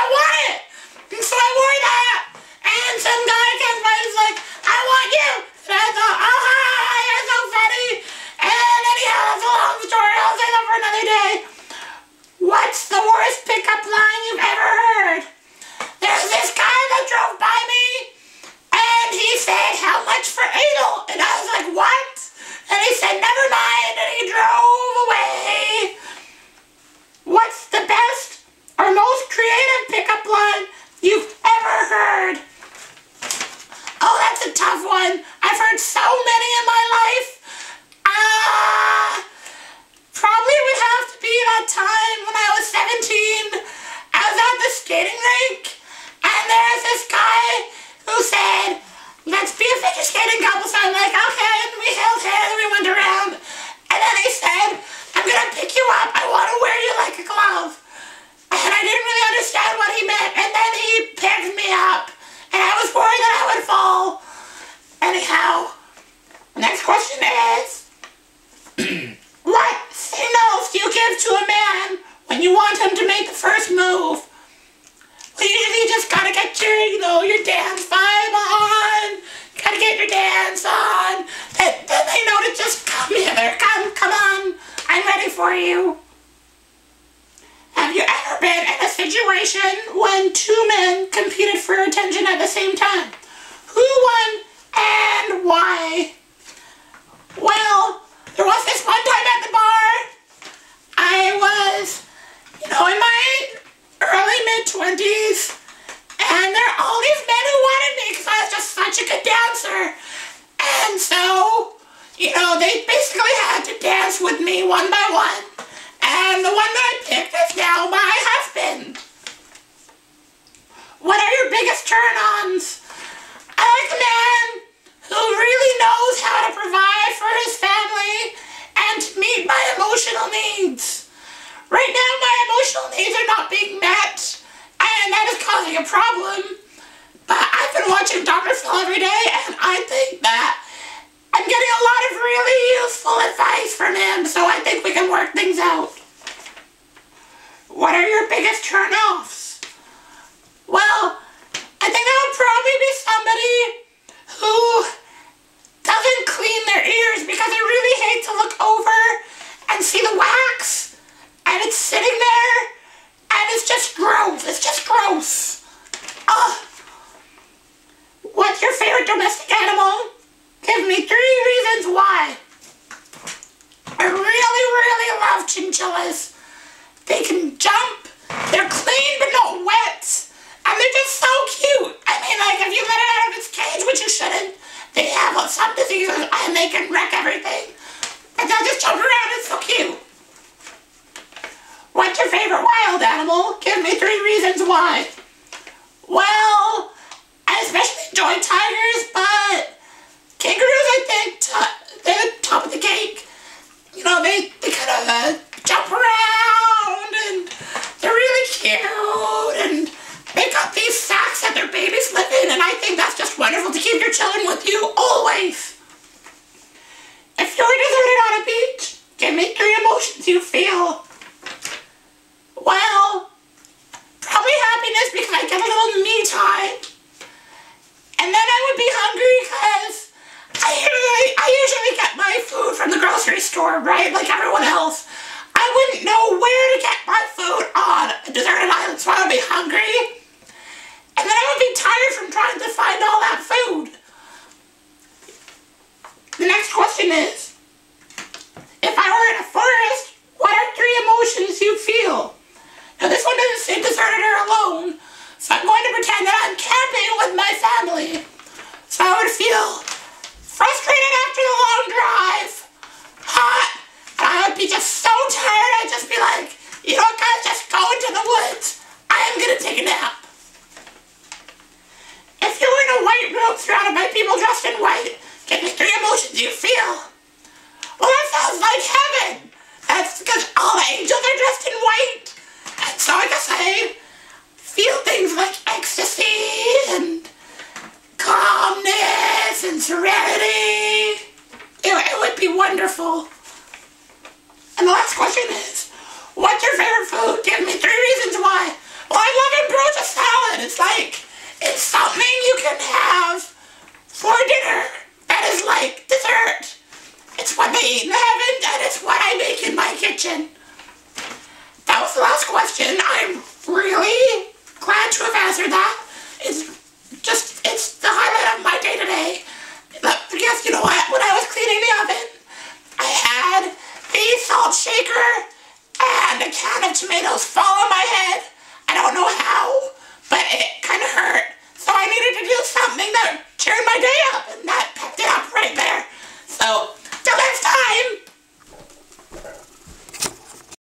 I want it. And so I wore that. And some guy came by and was like, I want you. And I thought, oh, hi, you're so funny. And anyhow, that's a long story. I'll say that for another day. What's the worst pickup line you've ever heard? There's this guy that drove by me, and he said, how much for anal? And I was like, what? And he said, never mind, and he drove away. What's the best or most creative pickup line you've ever heard? Oh, that's a tough one. I've heard so many in my life. Probably would have to be that time when I was 17. I was at the skating rink, and there's this guy who said, let's be a figure skating couple. So I'm like, okay, and we held hands and we went around. And then he said, I'm gonna pick you up. I want to wear you like a glove. And I didn't really understand what he meant. And then he picked me up, and I was worried that I would fall. Anyhow, next question is, what signals do you give to a man when you want him to make the first move? Well, usually you just gotta get your dance vibe on. Gotta get your dance on. Then they know to just come hither. Come on. I'm ready for you. Have you ever been in a situation when two men competed for attention at the same time? Who won and why? Well, there was this one time at the bar. I was, in my early mid-20s, and there are all these men who wanted me because I was just such a good dancer. And so, they basically had to dance with me one by one. And the one that I picked is now my husband. What are your biggest turn-ons? I like a man who really knows how to provide for his family and to meet my emotional needs. Right now, my emotional needs are not being met, and that is causing a problem. But I've been watching Dr. Phil every day, and I think that I'm getting a lot of really useful advice from him, so I think we can work things out. What are your biggest turn-offs? Well, I think that would probably be somebody who doesn't clean their ears, because I really hate to look over and see the wax, and it's sitting there, and it's just gross. It's just gross. What's your favorite domestic animal? Give me 3 reasons why. I really, really love chinchillas. They can jump, they're clean but not wet, and they're just so cute. I mean, if you let it out of its cage, which you shouldn't, they have some diseases and they can wreck everything. And they'll just jump around, it's so cute. What's your favorite wild animal? Give me 3 reasons why. Well, I especially enjoy tigers, but kangaroos, I think, they're the top of the cake. They kind of jump around, and they're really cute, and they got these sacks that their babies live in, and I think that's just wonderful to keep your children with you always. If you were deserted on a beach, give me 3 emotions you feel. Well, probably happiness because I get a little me time. And then I would be hungry because I usually get my food from the grocery store, right? Like everyone else. I wouldn't know where to get my food on a deserted island, so I would be hungry. And then I would be tired from trying to find all that food. The next question is, if I were in a forest, what are 3 emotions you feel? Now this one doesn't say deserted or alone, so I'm going to pretend that I'm camping with my family. So I would feel frustrated after the long drive, hot, and I would be just so tired, I'd just be like, you know what guys, just go into the woods. I am going to take a nap. If you were in a white room surrounded by people dressed in white, give me 3 emotions you feel. Well, that sounds like heaven. That's because all the angels are dressed in white. And so I guess I feel things like ecstasy and calmness and serenity. It would be wonderful. And the last question is, what's your favorite food? Give me 3 reasons why. Well, I love ambrosia It's like, it's something you can have for dinner that is like dessert. It's what they eat in heaven, and it's what I make in my kitchen. That was the last question. I'm really glad to have answered that. It's the highlight of my day-to-day. Because you know what? When I was cleaning the oven, I had the salt shaker and a can of tomatoes fall on my head. I don't know how, but it kind of hurt. So I needed to do something that cheered my day up, and that pepped it up right there. So, till next time!